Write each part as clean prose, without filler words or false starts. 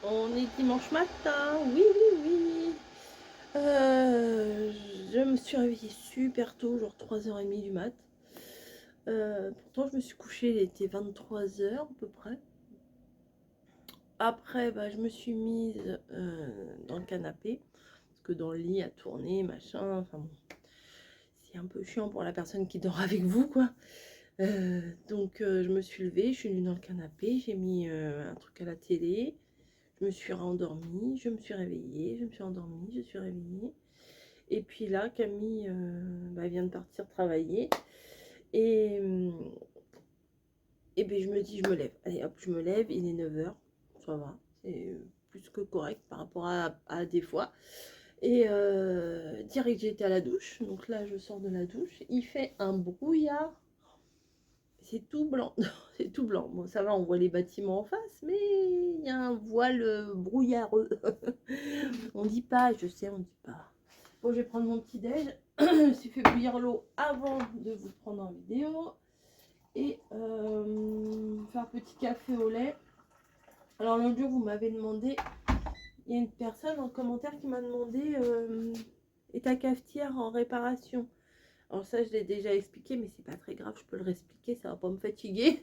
On est dimanche matin, oui, oui, oui. Euh, je me suis réveillée super tôt, genre 3h30 du mat. Pourtant, je me suis couchée, il était 23h à peu près. Après, bah, je me suis mise dans le canapé, parce que dans le lit à tourner, machin, enfin bon, c'est un peu chiant pour la personne qui dort avec vous, quoi. Donc, je me suis levée, je suis venue dans le canapé, j'ai mis un truc à la télé. Je me suis rendormie, je me suis réveillée, je me suis endormie, je suis réveillée. Et puis là, Camille bah, vient de partir travailler. Et, et ben, je me dis, je me lève. Allez hop, je me lève, il est 9h. Ça va, c'est plus que correct par rapport à des fois. Et direct, j'étais à la douche. Donc là, je sors de la douche. Il fait un brouillard. C'est tout blanc. C'est tout blanc. Bon, ça va, on voit les bâtiments en face, mais il y a un voile brouillareux. On dit pas, je sais, on dit pas. Bon, je vais prendre mon petit déj. Je suis fait bouillir l'eau avant de vous prendre en vidéo. Et faire un petit café au lait. Alors l'autre jour, vous m'avez demandé, il y a une personne en commentaire qui m'a demandé est ta cafetière en réparation? Alors ça, je l'ai déjà expliqué, mais c'est pas très grave, je peux le réexpliquer, ça va pas me fatiguer.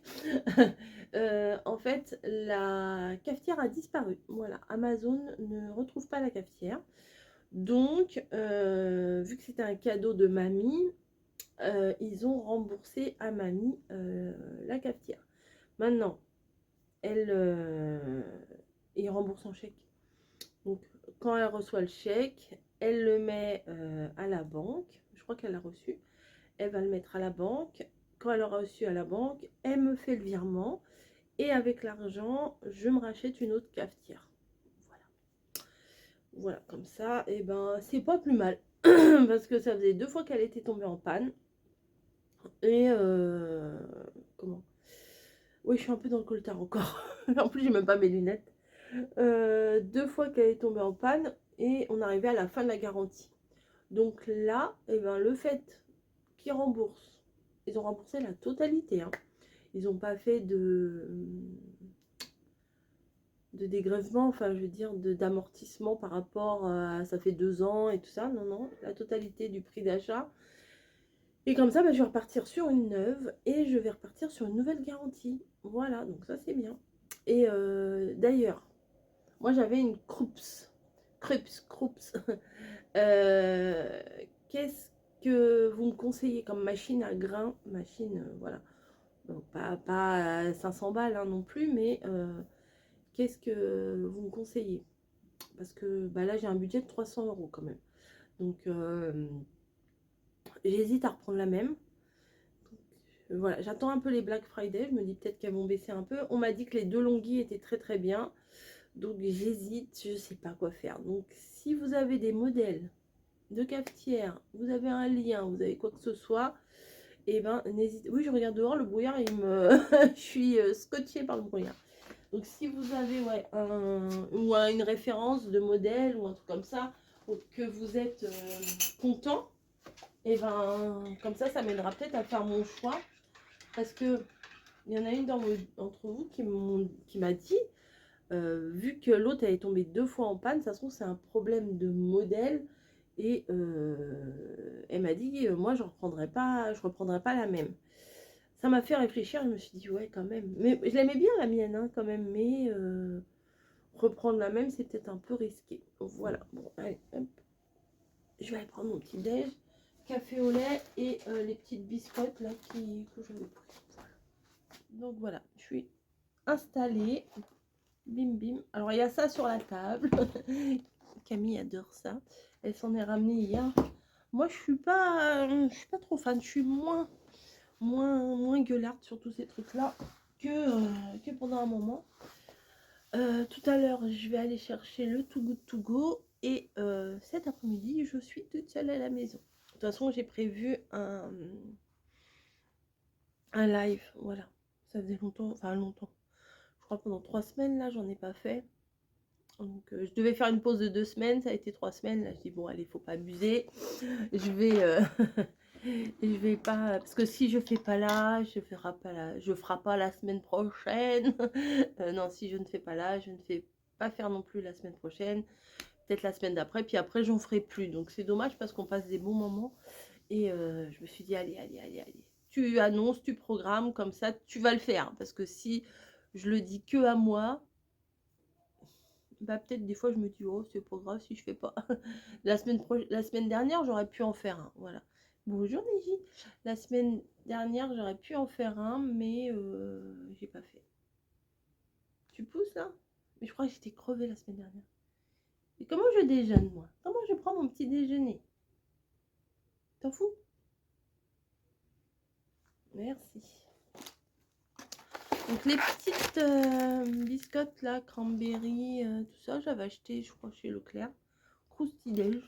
En fait, la cafetière a disparu. Voilà, Amazon ne retrouve pas la cafetière. Donc, vu que c'était un cadeau de mamie, ils ont remboursé à mamie la cafetière. Maintenant, elle, ils remboursent en chèque. Donc, quand elle reçoit le chèque, elle le met à la banque. Je crois qu'elle l'a reçu. Elle va le mettre à la banque. Quand elle aura reçu à la banque, elle me fait le virement. Et avec l'argent, je me rachète une autre cafetière. Voilà. Voilà, comme ça, et ben, c'est pas plus mal. Parce que ça faisait 2 fois qu'elle était tombée en panne. Et comment? Oui, je suis un peu dans le coltard encore. En plus, j'ai même pas mes lunettes. 2 fois qu'elle est tombée en panne et on arrivait à la fin de la garantie. Donc là, eh ben, le fait qu'ils remboursent, ils ont remboursé la totalité, hein. Ils n'ont pas fait de dégrèvement, enfin je veux dire d'amortissement par rapport à ça fait 2 ans et tout ça. Non, non, la totalité du prix d'achat. Et comme ça, bah, je vais repartir sur une neuve et je vais repartir sur une nouvelle garantie. Voilà, donc ça c'est bien. Et d'ailleurs, moi j'avais une Krups. Euh, Qu'est-ce que vous me conseillez comme machine à grains? Machine, voilà. Donc, pas 500 balles hein, non plus, mais qu'est-ce que vous me conseillez? Parce que bah, là j'ai un budget de 300 € quand même. Donc j'hésite à reprendre la même. Voilà, j'attends un peu les Black Friday, je me dis peut-être qu'elles vont baisser un peu. On m'a dit que les deux longuis étaient très très bien. Donc j'hésite, je sais pas quoi faire. Donc si vous avez des modèles de cafetière, vous avez un lien, vous avez quoi que ce soit, et ben n'hésitez. Oui, je regarde dehors, le brouillard, il me. Je suis scotchée par le brouillard. Donc si vous avez ouais, une référence de modèle ou un truc comme ça, ou que vous êtes content, et ben comme ça m'aidera peut-être à faire mon choix. Parce que il y en a une d'entre vous qui m'a dit, vu que l'autre est tombée 2 fois en panne, ça se trouve c'est un problème de modèle. Et elle m'a dit, moi je reprendrai pas la même. Ça m'a fait réfléchir, je me suis dit, ouais quand même. Mais je l'aimais bien la mienne hein, quand même, mais reprendre la même c'est peut-être un peu risqué. Voilà, bon allez, hop. Je vais aller prendre mon petit déj, café au lait et les petites biscottes là que j'avais pris. Voilà. Donc voilà, je suis installée. Bim bim. Alors il y a ça sur la table. Camille adore ça. Elle s'en est ramenée hier. Moi je suis pas trop fan. Je suis moins gueularde sur tous ces trucs là que pendant un moment. Tout à l'heure je vais aller chercher le Too Good To Go et cet après-midi je suis toute seule à la maison. De toute façon j'ai prévu un live. Voilà. Ça faisait longtemps. Enfin longtemps. Je crois pendant 3 semaines là j'en ai pas fait. Donc je devais faire une pause de 2 semaines, ça a été 3 semaines. Là je dis bon allez, faut pas abuser. Je vais je vais pas, parce que si je fais pas là, je ferai pas la semaine prochaine. Non, si je ne fais pas là, je ne fais pas faire non plus la semaine prochaine, peut-être la semaine d'après, puis après j'en ferai plus. Donc c'est dommage parce qu'on passe des bons moments. Et je me suis dit, allez, allez, allez, allez. Tu annonces, tu programmes, comme ça, tu vas le faire. Parce que si je le dis que à moi, bah peut-être des fois je me dis, oh, c'est pas grave si je fais pas. La semaine dernière, j'aurais pu en faire un. Voilà. Bonjour Neji. La semaine dernière, j'aurais pu en faire un, mais j'ai pas fait. Tu pousses là? Mais je crois que j'étais crevée la semaine dernière. Et comment je déjeune, moi? Comment je prends mon petit déjeuner? T'en fous? Merci. Donc les petites biscottes là, cranberry, tout ça, j'avais acheté, je crois, chez Leclerc. Croustillage.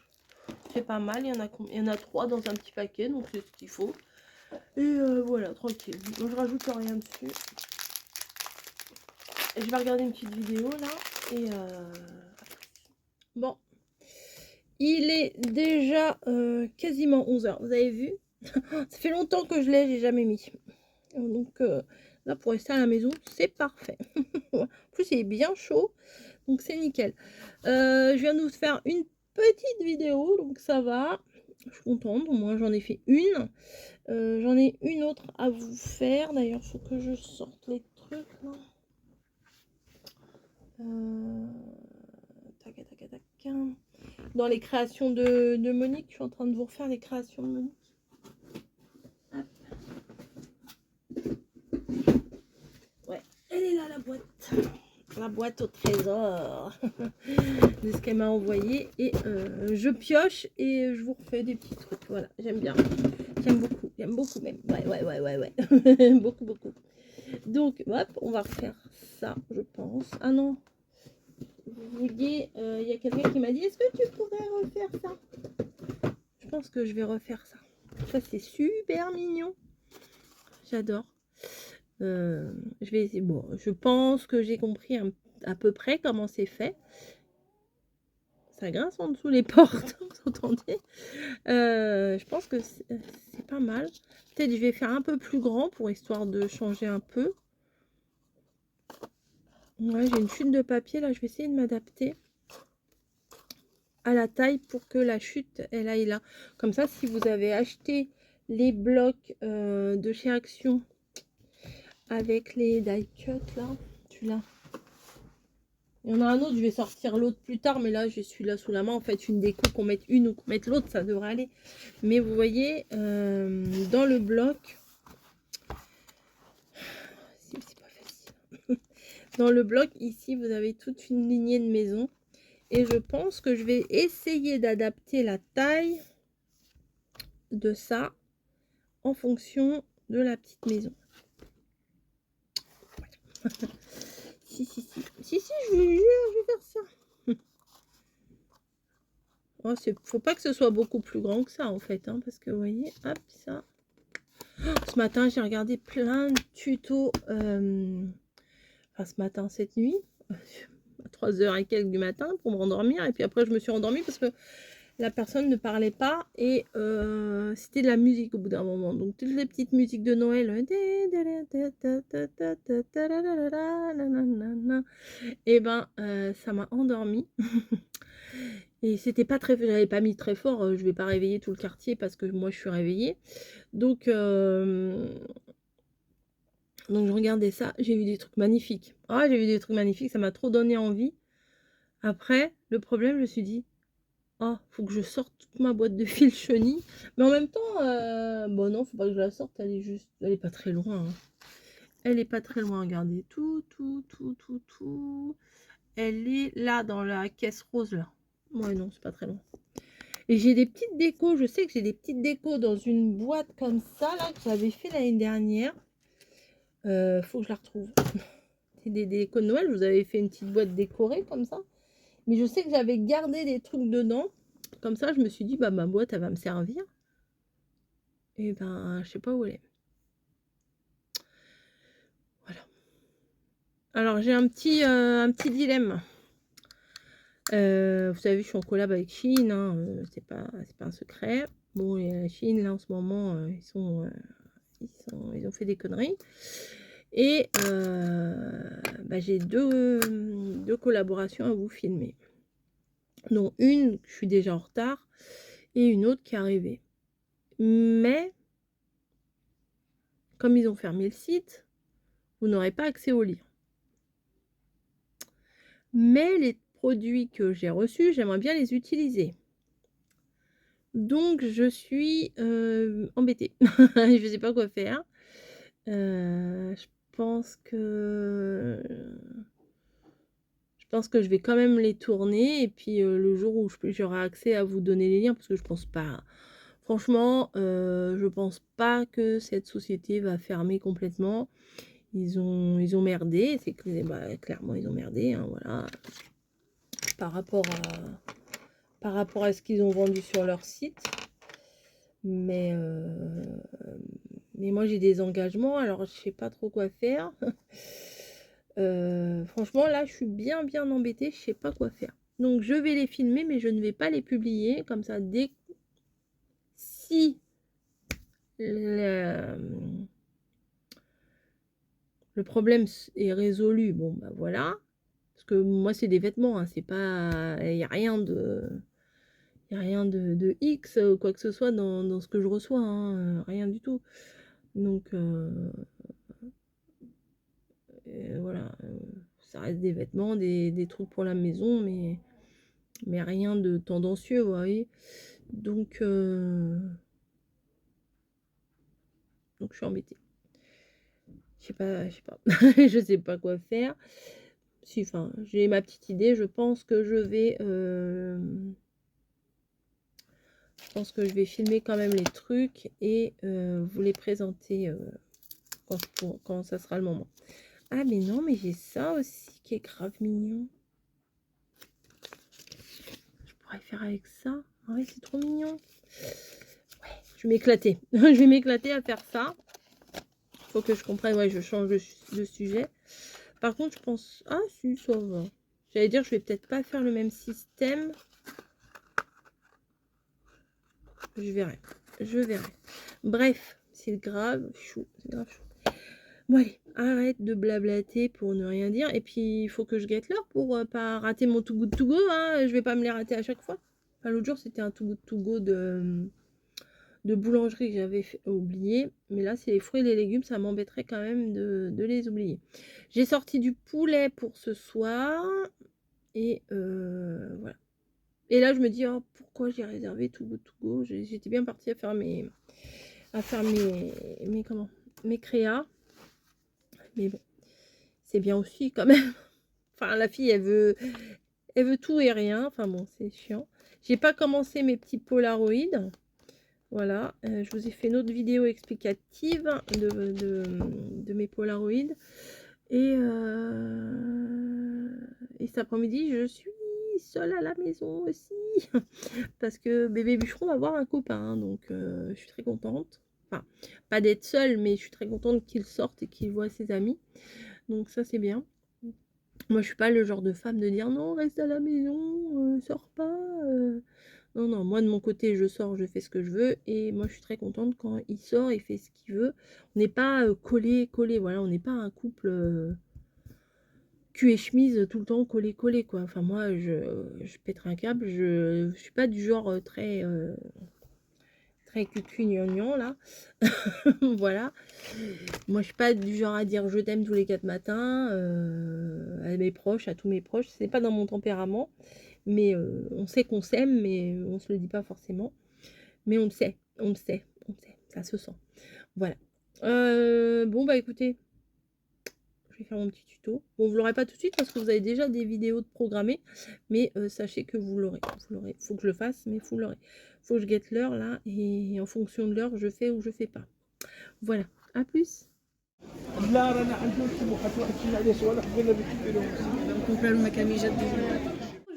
C'est pas mal, il y en a 3 dans un petit paquet, donc c'est ce qu'il faut. Et voilà, tranquille. Donc, je rajoute rien dessus. Et je vais regarder une petite vidéo là. Et bon. Il est déjà quasiment 11h. Vous avez vu? Ça fait longtemps que je l'ai, j'ai jamais mis. Donc là, pour rester à la maison, c'est parfait. En plus, il est bien chaud. Donc c'est nickel. Je viens de vous faire une petite vidéo, donc ça va. Je suis contente, au moins j'en ai fait une. J'en ai une autre à vous faire. D'ailleurs, il faut que je sorte les trucs là. Tac, tac, tac. Dans les créations de Monique, je suis en train de vous refaire les créations de Monique. Hop. Ouais, elle est là la boîte. La boîte au trésor de ce qu'elle m'a envoyé, et je pioche et je vous refais des petits trucs. Voilà, j'aime bien, j'aime beaucoup même. Ouais. Beaucoup. Donc hop, on va refaire ça, je pense. Ah non, vous vouliez, il y a quelqu'un qui m'a dit, est-ce que tu pourrais refaire ça? Je pense que je vais refaire ça. Ça c'est super mignon, j'adore. Je vais essayer. Bon, je pense que j'ai compris à peu près comment c'est fait. Ça grince en dessous les portes, vous entendez? Je pense que c'est pas mal. Peut-être je vais faire un peu plus grand pour histoire de changer un peu. Ouais, j'ai une chute de papier là, je vais essayer de m'adapter à la taille pour que la chute elle aille là. Comme ça, si vous avez acheté les blocs de chez Action avec les die cut là, celui-là. Il y en a un autre, je vais sortir l'autre plus tard, mais là j'ai celui-là sous la main. En fait, une déco, qu'on mette une ou qu'on mette l'autre, ça devrait aller. Mais vous voyez, dans le bloc, c'est pas facile. Dans le bloc ici, vous avez toute une lignée de maisons. Et je pense que je vais essayer d'adapter la taille de ça en fonction de la petite maison. Si, je vous jure, je vais faire ça. Oh, faut pas que ce soit beaucoup plus grand que ça en fait, hein, parce que vous voyez, hop, ça. Oh, ce matin, j'ai regardé plein de tutos. Enfin, ce matin, cette nuit, à 3h et quelques du matin pour me rendormir. Et puis après, je me suis endormie parce que la personne ne parlait pas et c'était de la musique au bout d'un moment. Donc toutes les petites musiques de Noël. Et ben ça m'a endormie. Et c'était pas très, j'avais pas mis très fort, je vais pas réveiller tout le quartier parce que moi je suis réveillée. Donc je regardais ça, j'ai vu des trucs magnifiques. Ah, j'ai vu des trucs magnifiques, ça m'a trop donné envie. Après, le problème, je me suis dit, oh, faut que je sorte toute ma boîte de fil chenille. Mais en même temps, bon non, faut pas que je la sorte, elle est pas très loin. Hein. Elle est pas très loin, regardez. Tout. Elle est là, dans la caisse rose, là. Ouais, non, c'est pas très loin. Et j'ai des petites décos, je sais que j'ai des petites décos dans une boîte comme ça, là, que j'avais fait l'année dernière. Faut que je la retrouve. C'est des décos de Noël, je vous avais fait une petite boîte décorée comme ça. Mais je sais que j'avais gardé des trucs dedans. Comme ça, je me suis dit, bah ma boîte, elle va me servir. Et ben, je sais pas où elle est. Voilà. Alors, j'ai un petit dilemme. Vous savez, je suis en collab avec Shein, hein, c'est pas un secret. Bon, et Shein, là, en ce moment, ils ont fait des conneries. Et j'ai deux collaborations à vous filmer. Donc une, je suis déjà en retard, et une autre qui est arrivée. Mais, comme ils ont fermé le site, vous n'aurez pas accès au lien. Mais les produits que j'ai reçus, j'aimerais bien les utiliser. Donc je suis embêtée. Je ne sais pas quoi faire. Je pense que je vais quand même les tourner, et puis le jour où j'aurai accès à vous donner les liens, parce que je pense pas, franchement, je pense pas que cette société va fermer complètement. Ils ont merdé, c'est que clairement ils ont merdé, hein, voilà, par rapport à ce qu'ils ont vendu sur leur site. Mais moi j'ai des engagements, alors je sais pas trop quoi faire. Franchement là je suis bien embêtée, je sais pas quoi faire. Donc je vais les filmer, mais je ne vais pas les publier. Comme ça, si le problème est résolu, bon bah voilà. Parce que moi c'est des vêtements, hein, c'est pas, il n'y a rien de X ou quoi que ce soit dans ce que je reçois, hein, rien du tout. Donc voilà, ça reste des vêtements, des trucs pour la maison, mais rien de tendancieux, vous voyez. Donc je suis embêtée. Je sais pas, je sais pas quoi faire. Si, enfin, j'ai ma petite idée. Je pense que je vais filmer quand même les trucs et vous les présenter quand ça sera le moment. Ah mais non, mais j'ai ça aussi qui est grave mignon. Je pourrais faire avec ça. Ah ouais, c'est trop mignon. Ouais, je vais m'éclater. Je vais m'éclater à faire ça. Faut que je comprenne. Ouais, je change de sujet. Par contre, je pense... Ah si, ça va. J'allais dire, je vais peut-être pas faire le même système. Je verrai. Bref, c'est grave chou. C'est grave chou. Bon allez, arrête de blablater pour ne rien dire. Et puis, il faut que je guette l'heure pour pas rater mon Too Good To Go. Hein. Je vais pas me les rater à chaque fois. Enfin, l'autre jour, c'était un Too Good To Go de boulangerie que j'avais oublié. Mais là, c'est les fruits et les légumes. Ça m'embêterait quand même de les oublier. J'ai sorti du poulet pour ce soir. Et voilà. Et là, je me dis, oh, pourquoi j'ai réservé Too Good To Go. J'étais bien partie à faire mes créas. Mais bon, c'est bien aussi quand même. Enfin, la fille, elle veut tout et rien. Enfin bon, c'est chiant. J'ai pas commencé mes petits Polaroids. Voilà, je vous ai fait une autre vidéo explicative de mes Polaroids. Et cet après-midi, je suis seule à la maison aussi. Parce que bébé bûcheron va voir un copain. Donc, je suis très contente. Enfin, pas d'être seule, mais je suis très contente qu'il sorte et qu'il voit ses amis. Donc, ça, c'est bien. Moi, je suis pas le genre de femme de dire non, reste à la maison, sors pas. Non, moi de mon côté, je sors, je fais ce que je veux. Et moi, je suis très contente quand il sort, il fait ce qu'il veut. On n'est pas collé, voilà, on n'est pas un couple cul et chemise tout le temps collé, quoi. Enfin, moi, je pèterai un câble. Je suis pas du genre très cucu gnangnan, là. Voilà. Moi, je suis pas du genre à dire je t'aime tous les 4 matins à mes proches, à tous mes proches. C'est pas dans mon tempérament. Mais on sait qu'on s'aime, mais on se le dit pas forcément. Mais on le sait. Ça se sent. Voilà. Bon, bah écoutez, je vais faire mon petit tuto. Bon, vous l'aurez pas tout de suite parce que vous avez déjà des vidéos de programmées. Mais sachez que vous l'aurez. Faut que je le fasse, mais vous l'aurez. Faut que je guette l'heure là. Et en fonction de l'heure, je fais ou je fais pas. Voilà. À plus. Je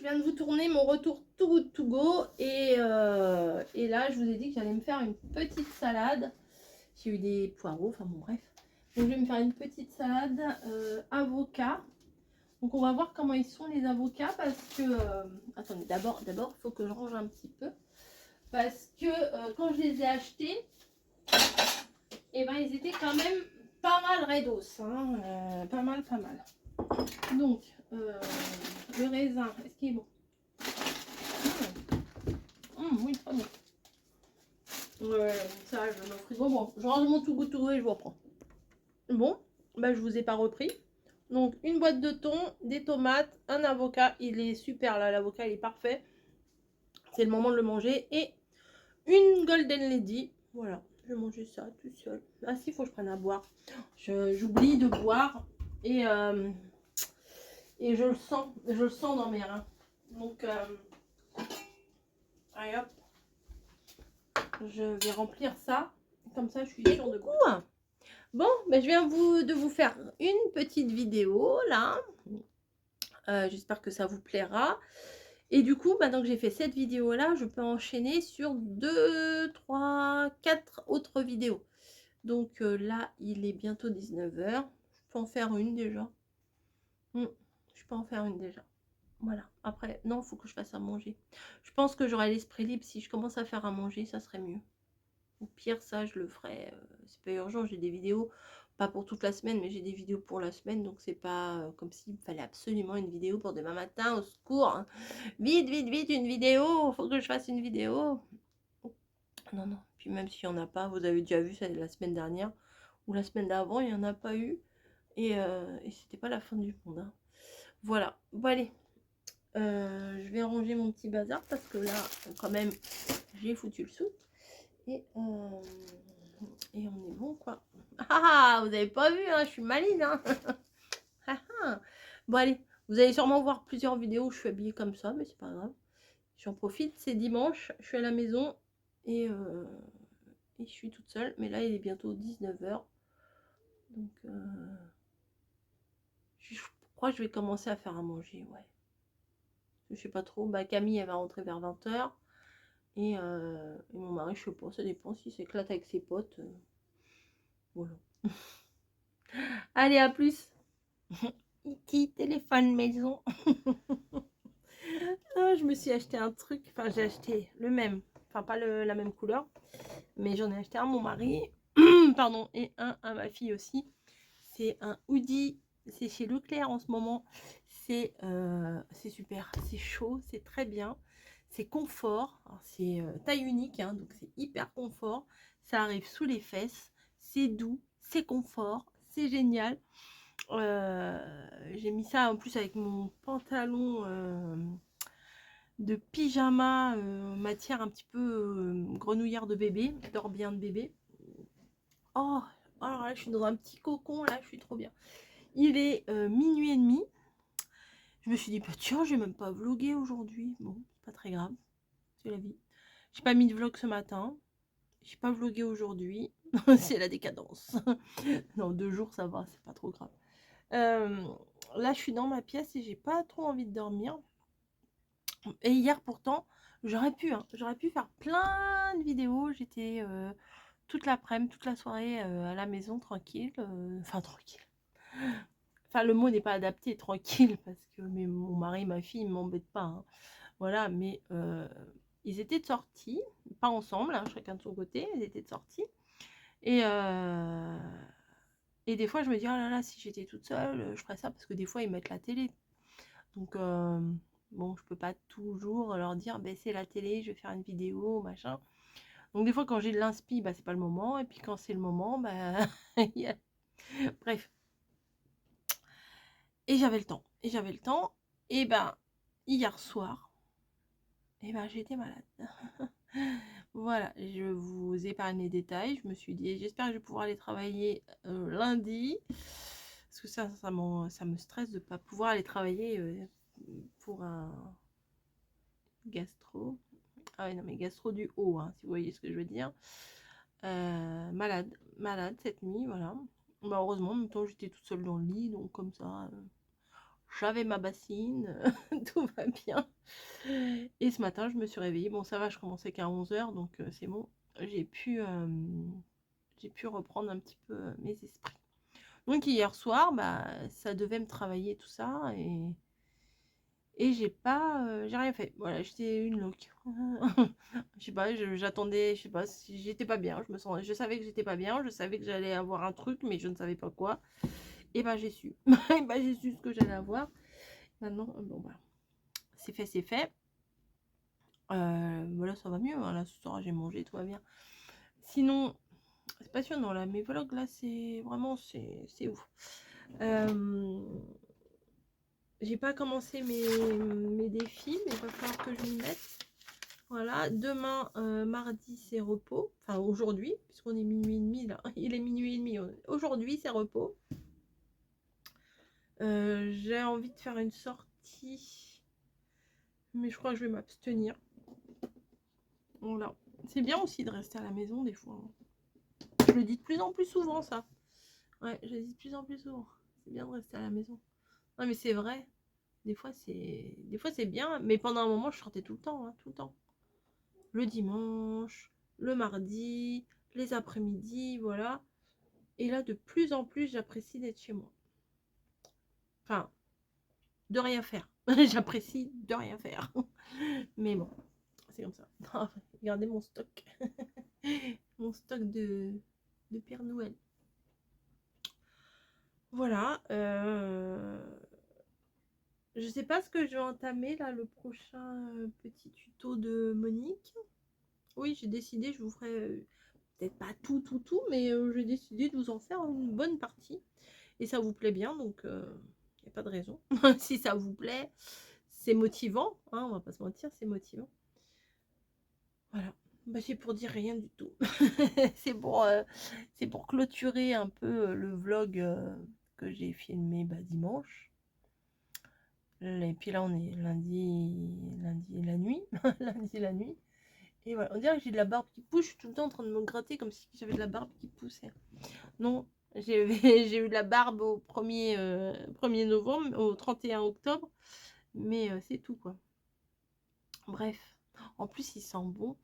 viens de vous tourner mon retour Too Good To Go et là je vous ai dit que j'allais me faire une petite salade. J'ai eu des poireaux, enfin bon bref. Donc je vais me faire une petite salade avocat. Donc on va voir comment ils sont les avocats parce que... attendez, d'abord il faut que je range un petit peu. Parce que quand je les ai achetés, et ben ils étaient quand même pas mal Redos, hein, pas mal, pas mal. Donc, le raisin, est-ce qu'il est bon? Oui, très bon. Ouais, ça, je mets au frigo. Bon, je range mon tout goût et je vous reprends. Bon, bah, je vous ai pas repris. Donc, une boîte de thon, des tomates, un avocat. Il est super là, l'avocat, il est parfait. C'est le moment de le manger. Et une Golden Lady. Voilà, je vais manger ça tout seul. Ah si, il faut que je prenne à boire. J'oublie de boire. Et je le sens dans mes reins. Donc, allez hop. Je vais remplir ça. Comme ça, je suis sûre de boire. Bon, ben, je viens de vous faire une petite vidéo là. J'espère que ça vous plaira. Et du coup, maintenant que j'ai fait cette vidéo là, je peux enchaîner sur 2, 3, 4 autres vidéos. Donc là, il est bientôt 19 h. Je peux en faire une déjà. Je peux en faire une déjà. Voilà. Après, non, il faut que je fasse à manger. Je pense que j'aurai l'esprit libre. Si je commence à faire à manger, ça serait mieux. Au pire, ça, je le ferai. C'est pas urgent, j'ai des vidéos, pas pour toute la semaine, mais j'ai des vidéos pour la semaine. Donc, c'est pas comme s'il fallait absolument une vidéo pour demain matin, au secours. Hein. Vite, vite, vite, une vidéo. Faut que je fasse une vidéo. Non, non. Puis même s'il n'y en a pas, vous avez déjà vu ça la semaine dernière ou la semaine d'avant, il n'y en a pas eu. Et c'était pas la fin du monde. Hein. Voilà. Bon, allez. Je vais ranger mon petit bazar parce que là, quand même, j'ai foutu le sou. Et on est bon, quoi. Ah, vous avez pas vu, hein, je suis maline. Hein. Bon, allez, vous allez sûrement voir plusieurs vidéos où je suis habillée comme ça, mais c'est pas grave. J'en profite, c'est dimanche, je suis à la maison et je suis toute seule. Mais là, il est bientôt 19 h. Donc, je crois que je vais commencer à faire à manger, ouais. Je sais pas trop. Bah, Camille, elle va rentrer vers 20 h. Et mon mari, je sais pas, ça dépend s'il s'éclate avec ses potes. Voilà. Allez, à plus. Petit téléphone maison. Ah, je me suis acheté un truc. Enfin, j'ai acheté le même. Enfin, pas la même couleur. Mais j'en ai acheté un à mon mari. Pardon. Et un à ma fille aussi. C'est un hoodie. C'est chez Leclerc en ce moment. C'est super. C'est chaud. C'est très bien. C'est confort. C'est taille unique. Hein, donc, c'est hyper confort. Ça arrive sous les fesses. C'est doux. C'est confort. C'est génial. J'ai mis ça en plus avec mon pantalon de pyjama matière un petit peu grenouillère de bébé, dors bien de bébé. Oh, alors là je suis dans un petit cocon, là je suis trop bien. Il est minuit et demi. Je me suis dit, bah, tiens, j'ai même pas vlogué aujourd'hui. Bon, c'est pas très grave, c'est la vie. J'ai pas mis de vlog ce matin. J'ai pas vlogué aujourd'hui. C'est la décadence. Non, 2 jours ça va, c'est pas trop grave. Là je suis dans ma pièce et j'ai pas trop envie de dormir. Et hier pourtant j'aurais pu faire plein de vidéos. J'étais toute l'après-midi, toute la soirée à la maison tranquille. Enfin tranquille. Enfin le mot n'est pas adapté tranquille parce que mon mari, ma fille, ils m'embêtent pas. Hein. Voilà, mais ils étaient de sortie, pas ensemble, hein, chacun de son côté, ils étaient de sortie. Et des fois, je me dis, oh là là, si j'étais toute seule, je ferais ça, parce que des fois, ils mettent la télé. Donc, bon, je peux pas toujours leur dire, ben, c'est la télé, je vais faire une vidéo, machin. Donc, des fois, quand j'ai de l'inspi, bah, c'est pas le moment. Et puis, quand c'est le moment, bah, bref. Et j'avais le temps. Et ben, hier soir, et ben, j'étais malade. Voilà, je vous épargne les détails. Je me suis dit, j'espère que je vais pouvoir aller travailler lundi. Parce que ça me stresse de ne pas pouvoir aller travailler pour un gastro. Ah oui, non, mais gastro du haut, hein, si vous voyez ce que je veux dire. Malade cette nuit, voilà. Bah, heureusement, en même temps, j'étais toute seule dans le lit, donc comme ça, j'avais ma bassine, tout va bien. Et ce matin, je me suis réveillée. Bon, ça va, je commençais qu'à 11 h, donc c'est bon. J'ai pu reprendre un petit peu mes esprits. Donc hier soir, bah, ça devait me travailler tout ça. Et j'ai rien fait. Voilà, j'étais une loque. Je sais pas, j'attendais, je sais pas, si j'étais pas bien. Je savais que j'étais pas bien, je savais que j'allais avoir un truc, mais je ne savais pas quoi. Et ben j'ai su. Et ben j'ai su ce que j'allais avoir. Maintenant, bon bah, c'est fait, c'est fait. Voilà, ça va mieux. Hein, là, ce soir, j'ai mangé, tout va bien. Sinon, c'est passionnant là. Mes vlogs là, c'est vraiment, c'est ouf. J'ai pas commencé mes défis, mais il va falloir que je m'y mette. Voilà, demain, mardi, c'est repos. Enfin, aujourd'hui, puisqu'on est minuit et demi là. Il est minuit et demi. Aujourd'hui, c'est repos. J'ai envie de faire une sortie, mais je crois que je vais m'abstenir. Voilà. C'est bien aussi de rester à la maison des fois. Je le dis de plus en plus souvent, ça. Ouais, je le dis de plus en plus souvent. C'est bien de rester à la maison. Non, mais c'est vrai. Des fois, c'est bien. Mais pendant un moment, je sortais tout le temps, hein, tout le temps. Le dimanche, le mardi, les après-midi, voilà. Et là, de plus en plus, j'apprécie d'être chez moi. Enfin, de rien faire. J'apprécie de rien faire. Mais bon, c'est comme ça. Regardez mon stock. Mon stock de Père Noël. Voilà. Je sais pas ce que je vais entamer là, le prochain petit tuto de Monique. Oui, j'ai décidé, je vous ferai peut-être pas tout, mais j'ai décidé de vous en faire une bonne partie. Et ça vous plaît bien, donc il n'y a pas de raison. Si ça vous plaît, c'est motivant, hein, on va pas se mentir, c'est motivant. Voilà. Bah, c'est pour dire rien du tout. c'est pour clôturer un peu le vlog que j'ai filmé dimanche. Et puis là, on est lundi la nuit. Lundi la nuit. Et voilà, on dirait que j'ai de la barbe qui pousse. Je suis tout le temps en train de me gratter comme si j'avais de la barbe qui poussait. Non, j'ai eu de la barbe au 1er novembre, au 31 octobre. Mais c'est tout, quoi. Bref. En plus, il sent bon.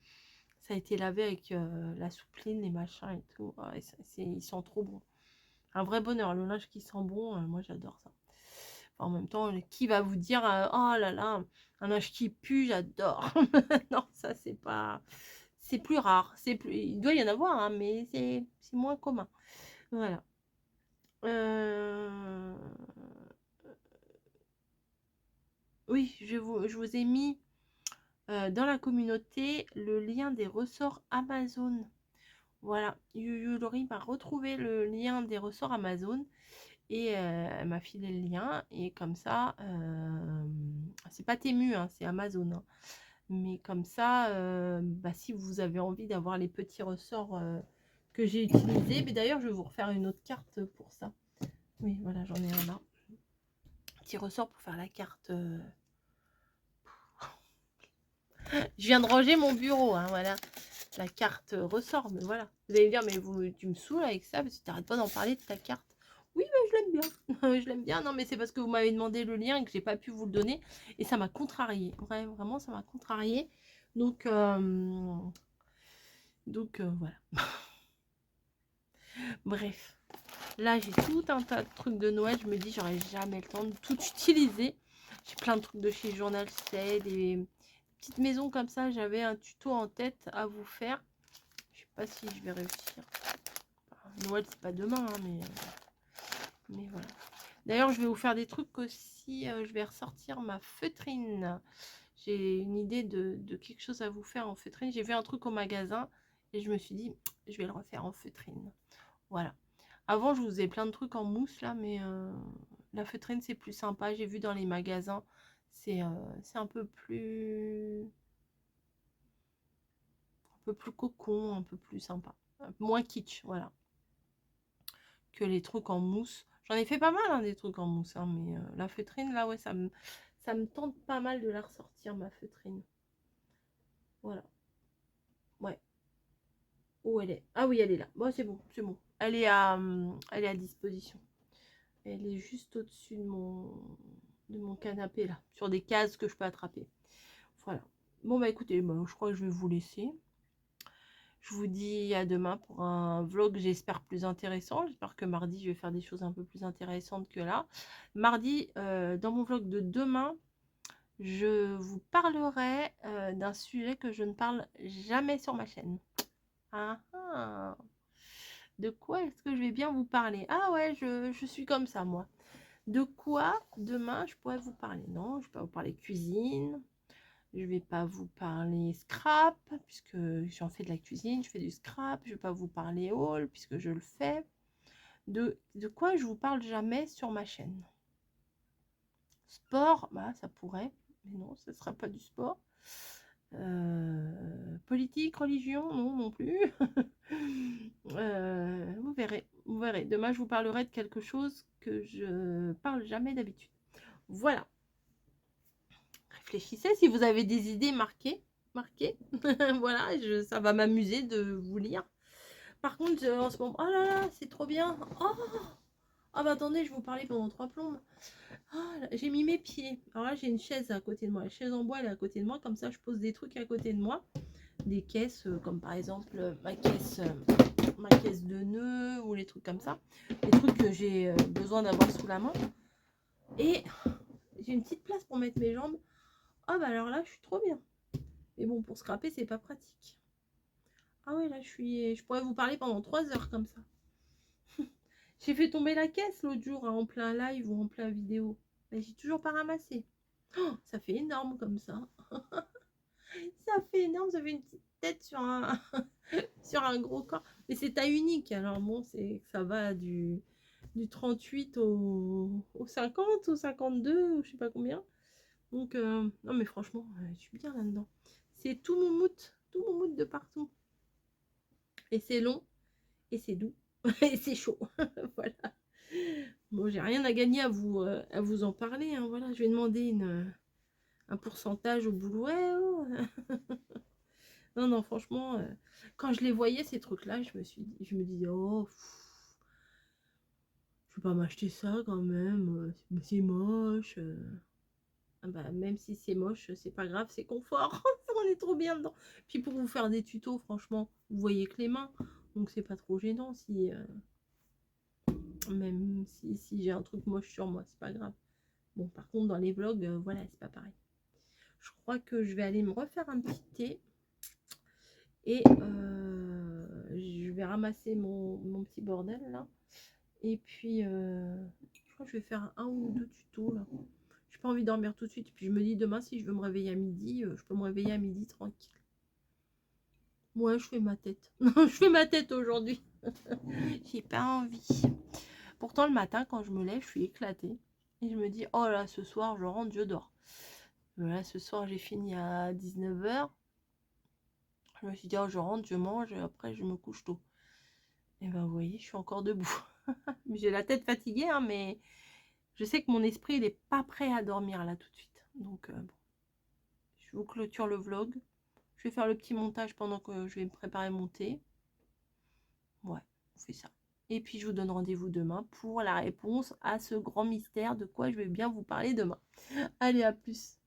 Ça a été lavé avec la soupline, les machins et tout. Ouais, il sent trop bon. Un vrai bonheur. Le linge qui sent bon, moi, j'adore ça. En même temps, qui va vous dire oh là là, un linge qui pue, j'adore. Non, ça c'est pas, c'est plus rare. Il doit y en avoir, hein, mais c'est moins commun. Voilà. Oui, je vous ai mis dans la communauté le lien des ressorts Amazon. Voilà, Yulori m'a retrouvé le lien des ressorts Amazon. Et elle m'a filé le lien. Et comme ça, c'est pas Temu, hein, c'est Amazon. Hein. Mais comme ça, si vous avez envie d'avoir les petits ressorts que j'ai utilisés. Mais d'ailleurs, je vais vous refaire une autre carte pour ça. Oui, voilà, j'en ai un là. Petit ressort pour faire la carte. Je viens de ranger mon bureau, hein, voilà. La carte ressort, mais voilà. Vous allez me dire, mais tu me saoules avec ça parce que tu n'arrêtes pas d'en parler de ta carte. Oui, mais je l'aime bien. Je l'aime bien. Non, mais c'est parce que vous m'avez demandé le lien et que j'ai pas pu vous le donner. Et ça m'a contrarié. Vraiment, ça m'a contrarié. Donc voilà. Bref. Là, j'ai tout un tas de trucs de Noël. Je me dis, j'aurais jamais le temps de tout utiliser. J'ai plein de trucs de chez Journal C'est, des petites maisons comme ça. J'avais un tuto en tête à vous faire. Je sais pas si je vais réussir. Enfin, Noël, c'est pas demain, hein, mais voilà. D'ailleurs, je vais vous faire des trucs aussi. Je vais ressortir ma feutrine. J'ai une idée de quelque chose à vous faire en feutrine. J'ai vu un truc au magasin et je me suis dit, je vais le refaire en feutrine. Voilà. Avant, je vous faisais plein de trucs en mousse là, mais la feutrine, c'est plus sympa. J'ai vu dans les magasins, c'est un peu plus cocon, un peu plus sympa. Moins kitsch, voilà. Que les trucs en mousse. J'en ai fait pas mal, hein, des trucs en mousse, hein, mais la feutrine, là, ouais, ça me tente pas mal de la ressortir, ma feutrine. Voilà. Ouais. Où elle est? Ah oui, elle est là. Bon, c'est bon, c'est bon. Elle est à disposition. Elle est juste au-dessus de mon canapé, là. Sur des cases que je peux attraper. Voilà. Bon, bah écoutez, je crois que je vais vous laisser. Je vous dis à demain pour un vlog, j'espère, plus intéressant. J'espère que mardi, je vais faire des choses un peu plus intéressantes que là. Mardi, dans mon vlog de demain, je vous parlerai d'un sujet que je ne parle jamais sur ma chaîne. Ah, ah. De quoi est-ce que je vais bien vous parler? Ah ouais, je suis comme ça, moi. De quoi demain je pourrais vous parler? Non, je vais pas vous parler cuisine. Je vais pas vous parler scrap, puisque j'en fais de la cuisine, je fais du scrap. Je vais pas vous parler haul, puisque je le fais. De quoi je vous parle jamais sur ma chaîne? Sport, bah ça pourrait, mais non, ce ne sera pas du sport. Politique, religion, non, non plus. Vous verrez, vous verrez. Demain, je vous parlerai de quelque chose que je parle jamais d'habitude. Voilà. Réfléchissez, si vous avez des idées, marquées. Voilà, ça va m'amuser de vous lire. Par contre, en ce moment, oh là là, c'est trop bien. Oh, ah bah attendez, je vais vous parler pendant 3 plombes. Ah, j'ai mis mes pieds. Alors là, j'ai une chaise à côté de moi. La chaise en bois, elle est à côté de moi. Comme ça, je pose des trucs à côté de moi. Des caisses, comme par exemple ma caisse de nœuds ou les trucs comme ça. Les trucs que j'ai besoin d'avoir sous la main. Et j'ai une petite place pour mettre mes jambes. Ah bah alors là, je suis trop bien. Mais bon, pour scraper, c'est pas pratique. Ah ouais, là, je pourrais vous parler pendant 3 heures comme ça. J'ai fait tomber la caisse l'autre jour, hein, en plein live ou en plein vidéo. Mais j'ai toujours pas ramassé. Oh, ça fait énorme comme ça. Ça fait énorme, ça fait une petite tête sur un, sur un gros corps. Mais c'est taille unique, alors bon, ça va du 38 au 50, au 52, ou je sais pas combien. Donc, non mais franchement, je suis bien là-dedans. C'est tout moumoute de partout. Et c'est long, et c'est doux, et c'est chaud. Voilà. Bon, j'ai rien à gagner à vous en parler. Hein. Voilà, je vais demander un pourcentage au boulot. Ouais, oh. Non, non, franchement, quand je les voyais, ces trucs-là, je me disais, oh, je vais pas m'acheter ça quand même, c'est moche. Ah bah, même si c'est moche, c'est pas grave, c'est confort. On est trop bien dedans. Puis pour vous faire des tutos, franchement, vous voyez que les mains, donc c'est pas trop gênant si, même si j'ai un truc moche sur moi, c'est pas grave. Bon, par contre, dans les vlogs, voilà, c'est pas pareil. Je crois que je vais aller me refaire un petit thé. Et je vais ramasser mon petit bordel là. Et puis, je crois que je vais faire un ou deux tutos là. J'ai pas envie de dormir tout de suite. Puis je me dis demain, si je veux me réveiller à midi, je peux me réveiller à midi tranquille. Ouais, je fais ma tête. Non, je fais ma tête aujourd'hui. J'ai pas envie. Pourtant, le matin, quand je me lève, je suis éclatée. Et je me dis, oh là, ce soir, je rentre, je dors. Là, ce soir, j'ai fini à 19 h. Je me suis dit, oh, je rentre, je mange, et après, je me couche tôt. Et ben, vous voyez, je suis encore debout. J'ai la tête fatiguée, hein, mais je sais que mon esprit, il n'est pas prêt à dormir là tout de suite. Donc, bon, je vous clôture le vlog. Je vais faire le petit montage pendant que je vais me préparer mon thé. Ouais, on fait ça. Et puis, je vous donne rendez-vous demain pour la réponse à ce grand mystère de quoi je vais bien vous parler demain. Allez, à plus.